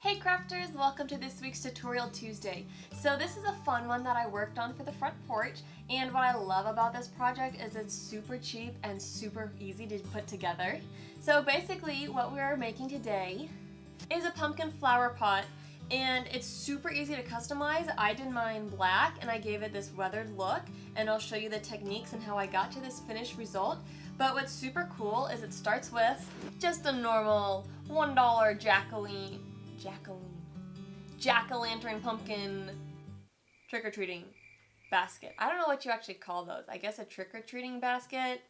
Hey crafters, welcome to this week's Tutorial Tuesday. So this is a fun one that I worked on for the front porch, and what I love about this project is it's super cheap and super easy to put together. So basically what we're making today is a pumpkin flower pot, and it's super easy to customize. I did mine black and I gave it this weathered look, and I'll show you the techniques and how I got to this finished result. But what's super cool is it starts with just a normal $1 jack-o'-lantern pumpkin trick-or-treating basket. I don't know what you actually call those. I guess a trick-or-treating basket,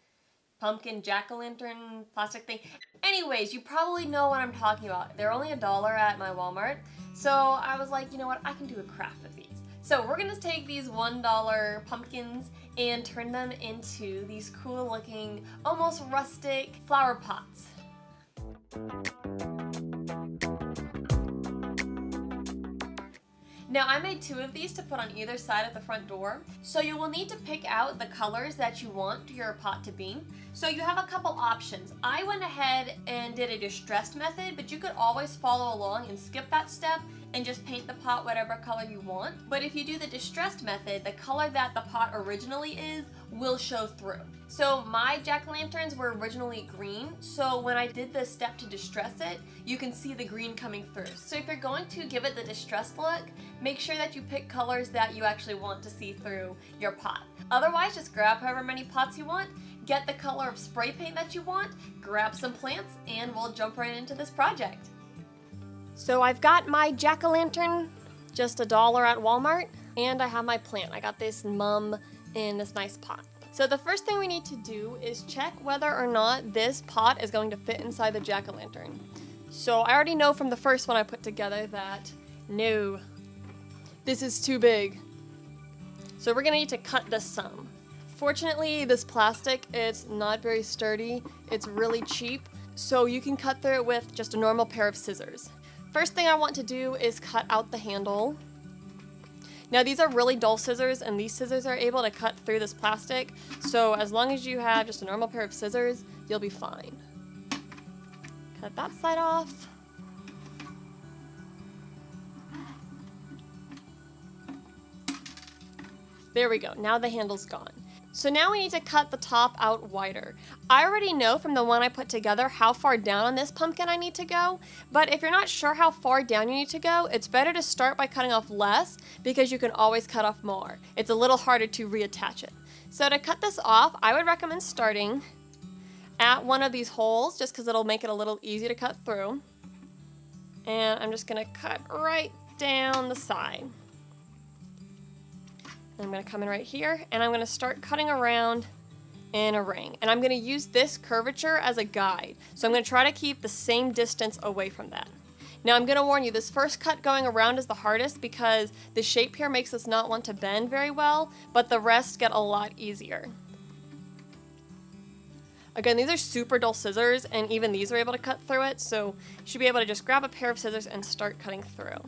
pumpkin jack-o'-lantern plastic thing. Anyways, you probably know what I'm talking about. They're only $1 at my Walmart. So I was like, you know what, I can do a craft with these. So we're gonna take these $1 pumpkins and turn them into these cool looking, almost rustic flower pots. Now I made 2 of these to put on either side of the front door. So you will need to pick out the colors that you want your pot to be. So you have a couple options. I went ahead and did a distressed method, but you could always follow along and skip that step and just paint the pot whatever color you want. But if you do the distressed method, the color that the pot originally is will show through. So my jack-o'-lanterns were originally green, so when I did this step to distress it, you can see the green coming through. So if you're going to give it the distressed look, make sure that you pick colors that you actually want to see through your pot. Otherwise, just grab however many pots you want, get the color of spray paint that you want, grab some plants, and we'll jump right into this project. So I've got my jack-o'-lantern, just $1 at Walmart, and I have my plant. I got this mum in this nice pot. So the first thing we need to do is check whether or not this pot is going to fit inside the jack-o'-lantern. So I already know from the first one I put together that no, this is too big. So we're gonna need to cut this some. Fortunately, this plastic, it's not very sturdy. It's really cheap, so you can cut through it with just a normal pair of scissors. First thing I want to do is cut out the handle. Now these are really dull scissors, and these scissors are able to cut through this plastic, so as long as you have just a normal pair of scissors, you'll be fine. Cut that side off. There we go, now the handle's gone. So now we need to cut the top out wider. I already know from the one I put together how far down on this pumpkin I need to go, but if you're not sure how far down you need to go, it's better to start by cutting off less because you can always cut off more. It's a little harder to reattach it. So to cut this off, I would recommend starting at one of these holes just because it'll make it a little easy to cut through. And I'm just gonna cut right down the side. I'm going to come in right here, and I'm going to start cutting around in a ring. And I'm going to use this curvature as a guide. So I'm going to try to keep the same distance away from that. Now I'm going to warn you, this first cut going around is the hardest because the shape here makes us not want to bend very well, but the rest get a lot easier. Again, these are super dull scissors, and even these are able to cut through it, so you should be able to just grab a pair of scissors and start cutting through.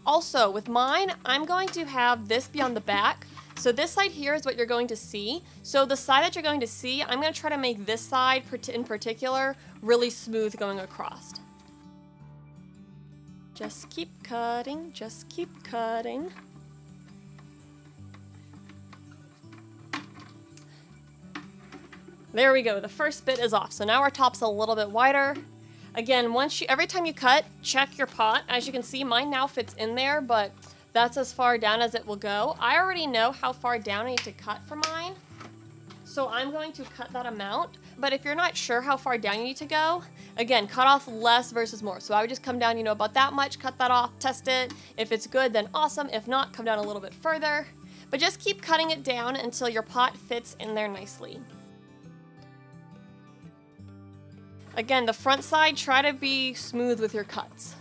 Also, with mine, I'm going to have this be on the back. So this side here is what you're going to see. So the side that you're going to see, I'm going to try to make this side in particular really smooth going across. Just keep cutting, just keep cutting. There we go, the first bit is off. So now our top's a little bit wider. Again, every time you cut, check your pot. As you can see, mine now fits in there, but that's as far down as it will go. I already know how far down I need to cut for mine, so I'm going to cut that amount. But if you're not sure how far down you need to go, again, cut off less versus more. So I would just come down, about that much, cut that off, test it. If it's good, then awesome. If not, come down a little bit further. But just keep cutting it down until your pot fits in there nicely. Again, the front side, try to be smooth with your cuts.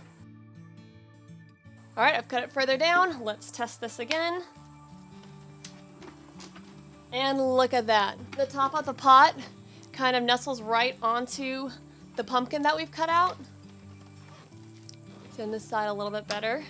All right, I've cut it further down. Let's test this again. And look at that. The top of the pot kind of nestles right onto the pumpkin that we've cut out. Let's in this side a little bit better.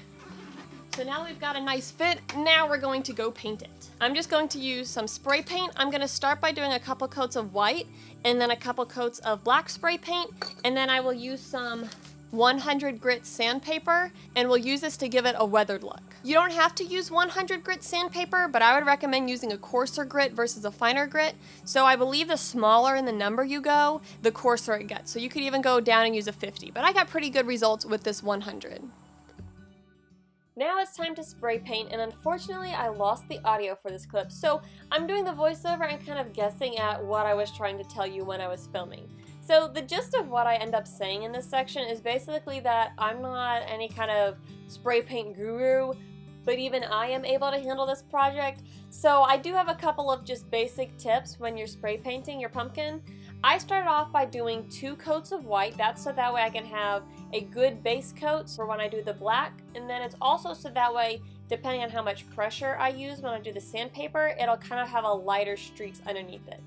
So now we've got a nice fit, now we're going to go paint it. I'm just going to use some spray paint. I'm gonna start by doing a couple coats of white and then a couple coats of black spray paint, and then I will use some 100 grit sandpaper, and we'll use this to give it a weathered look. You don't have to use 100 grit sandpaper, but I would recommend using a coarser grit versus a finer grit. So I believe the smaller in the number you go, the coarser it gets. So you could even go down and use a 50, but I got pretty good results with this 100. Now it's time to spray paint, and unfortunately I lost the audio for this clip, so I'm doing the voiceover and kind of guessing at what I was trying to tell you when I was filming. So the gist of what I end up saying in this section is basically that I'm not any kind of spray paint guru, but even I am able to handle this project. So I do have a couple of just basic tips when you're spray painting your pumpkin. I started off by doing 2 coats of white. That's so that way I can have a good base coat for when I do the black, and then it's also so that way, depending on how much pressure I use when I do the sandpaper, it'll kind of have a lighter streaks underneath it.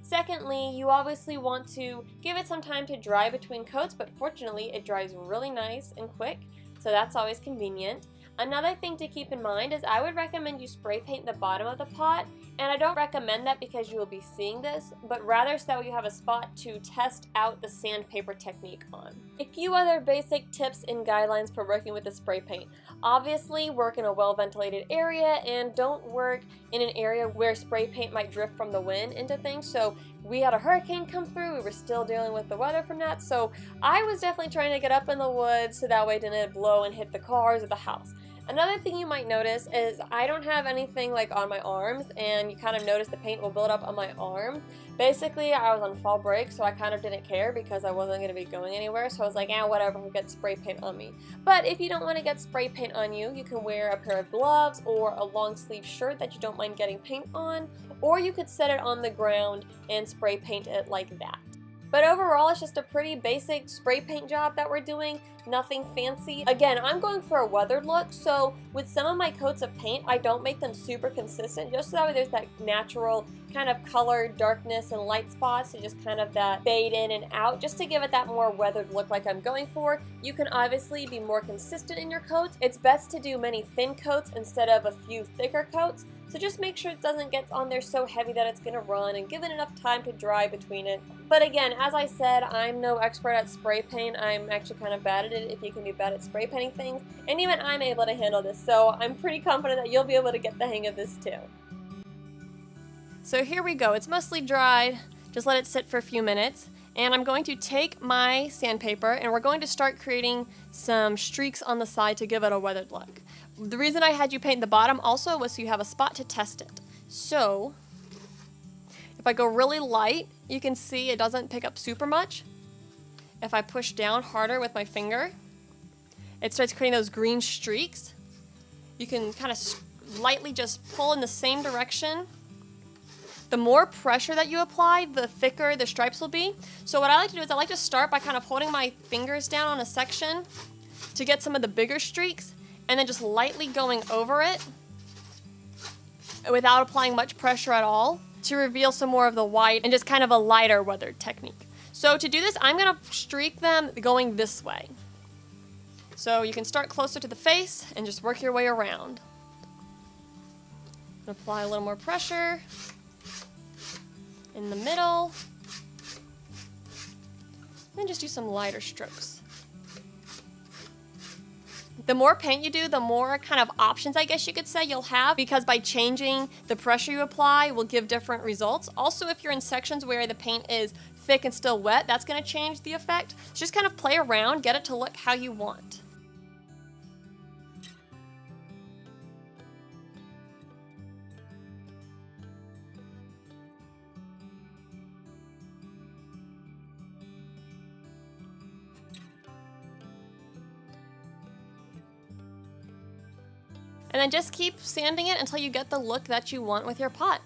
Secondly, you obviously want to give it some time to dry between coats, but fortunately it dries really nice and quick, so that's always convenient. Another thing to keep in mind is I would recommend you spray paint the bottom of the pot, and I don't recommend that because you will be seeing this, but rather so that you have a spot to test out the sandpaper technique on. A few other basic tips and guidelines for working with the spray paint. Obviously, work in a well-ventilated area and don't work in an area where spray paint might drift from the wind into things. So we had a hurricane come through, we were still dealing with the weather from that, so I was definitely trying to get up in the woods so that way it didn't blow and hit the cars or the house. Another thing you might notice is I don't have anything like on my arms, and you kind of notice the paint will build up on my arm. Basically, I was on fall break, so I kind of didn't care because I wasn't going to be going anywhere, so I was like, whatever, I'll get spray paint on me. But if you don't want to get spray paint on you, you can wear a pair of gloves or a long sleeve shirt that you don't mind getting paint on, or you could set it on the ground and spray paint it like that. But overall, it's just a pretty basic spray paint job that we're doing, nothing fancy. Again, I'm going for a weathered look, so with some of my coats of paint, I don't make them super consistent, just so that way there's that natural kind of color, darkness, and light spots, so just kind of that fade in and out, just to give it that more weathered look like I'm going for. You can obviously be more consistent in your coats. It's best to do many thin coats instead of a few thicker coats, so just make sure it doesn't get on there so heavy that it's going to run, and give it enough time to dry between it. But again, as I said, I'm no expert at spray paint. I'm actually kind of bad at it if you can be bad at spray painting things, and even I'm able to handle this, so I'm pretty confident that you'll be able to get the hang of this too. So here we go, it's mostly dried, just let it sit for a few minutes, and I'm going to take my sandpaper and we're going to start creating some streaks on the side to give it a weathered look. The reason I had you paint the bottom also was so you have a spot to test it. So if I go really light, you can see it doesn't pick up super much. If I push down harder with my finger, it starts creating those green streaks. You can kind of lightly just pull in the same direction. The more pressure that you apply, the thicker the stripes will be. So what I like to do is I like to start by kind of holding my fingers down on a section to get some of the bigger streaks, and then just lightly going over it without applying much pressure at all to reveal some more of the white and just kind of a lighter weathered technique. So to do this, I'm going to streak them going this way. So you can start closer to the face and just work your way around. Apply a little more pressure in the middle, then just do some lighter strokes. The more paint you do, the more kind of options, I guess you could say, you'll have, because by changing the pressure you apply will give different results. Also, if you're in sections where the paint is thick and still wet, that's going to change the effect. So just kind of play around, get it to look how you want. And then just keep sanding it until you get the look that you want with your pot.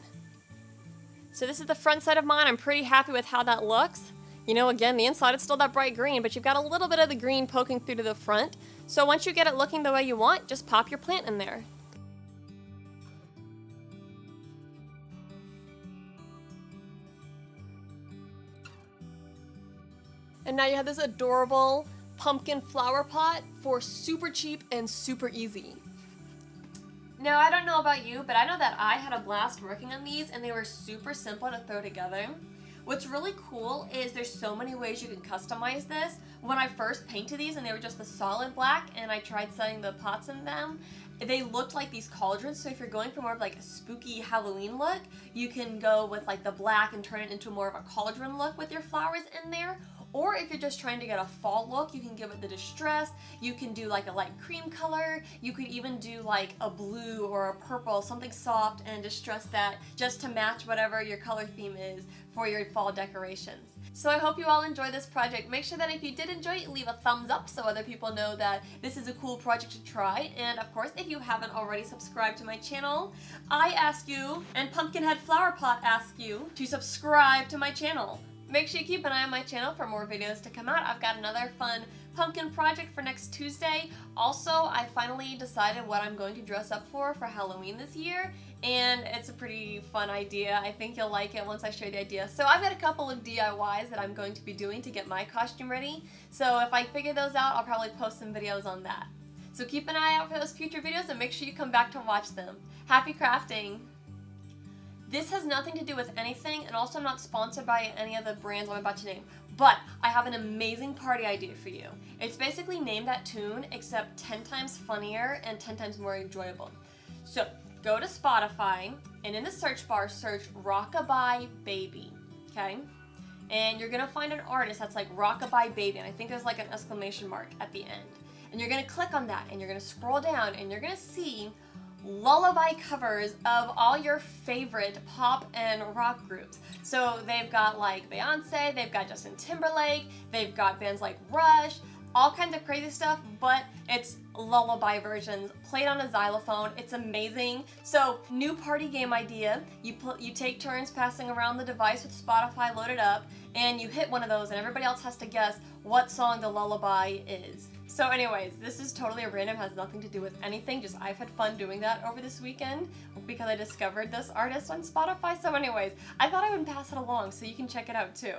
So this is the front side of mine. I'm pretty happy with how that looks. You know, again, the inside it's still that bright green, but you've got a little bit of the green poking through to the front. So once you get it looking the way you want, just pop your plant in there. And now you have this adorable pumpkin flower pot for super cheap and super easy. Now, I don't know about you, but I know that I had a blast working on these and they were super simple to throw together. What's really cool is there's so many ways you can customize this. When I first painted these and they were just the solid black and I tried setting the pots in them, they looked like these cauldrons. So if you're going for more of like a spooky Halloween look, you can go with like the black and turn it into more of a cauldron look with your flowers in there. Or if you're just trying to get a fall look, you can give it the distress. You can do like a light cream color. You could even do like a blue or a purple, something soft, and distress that just to match whatever your color theme is for your fall decorations. So I hope you all enjoy this project. Make sure that if you did enjoy it, leave a thumbs up so other people know that this is a cool project to try. And of course, if you haven't already subscribed to my channel, I ask you, and Pumpkinhead Flower Pot asks you, to subscribe to my channel. Make sure you keep an eye on my channel for more videos to come out. I've got another fun pumpkin project for next Tuesday. Also, I finally decided what I'm going to dress up for Halloween this year, and it's a pretty fun idea. I think you'll like it once I show you the idea. So I've got a couple of DIYs that I'm going to be doing to get my costume ready. So if I figure those out, I'll probably post some videos on that. So keep an eye out for those future videos and make sure you come back to watch them. Happy crafting! This has nothing to do with anything, and also I'm not sponsored by any of the brands I'm about to name, but I have an amazing party idea for you. It's basically Name That Tune, except 10 times funnier and 10 times more enjoyable. So go to Spotify, and in the search bar, search Rockabye Baby, okay? And you're gonna find an artist that's like Rockabye Baby, and I think there's like an exclamation mark at the end. And you're gonna click on that, and you're gonna scroll down, and you're gonna see lullaby covers of all your favorite pop and rock groups. So they've got like Beyonce, they've got Justin Timberlake, they've got bands like Rush, all kinds of crazy stuff, but it's lullaby versions played on a xylophone. It's amazing. So new party game idea, you take turns passing around the device with Spotify loaded up, and you hit one of those and everybody else has to guess what song the lullaby is. So anyways, this is totally random, has nothing to do with anything, just I've had fun doing that over this weekend because I discovered this artist on Spotify. So anyways, I thought I would pass it along so you can check it out too.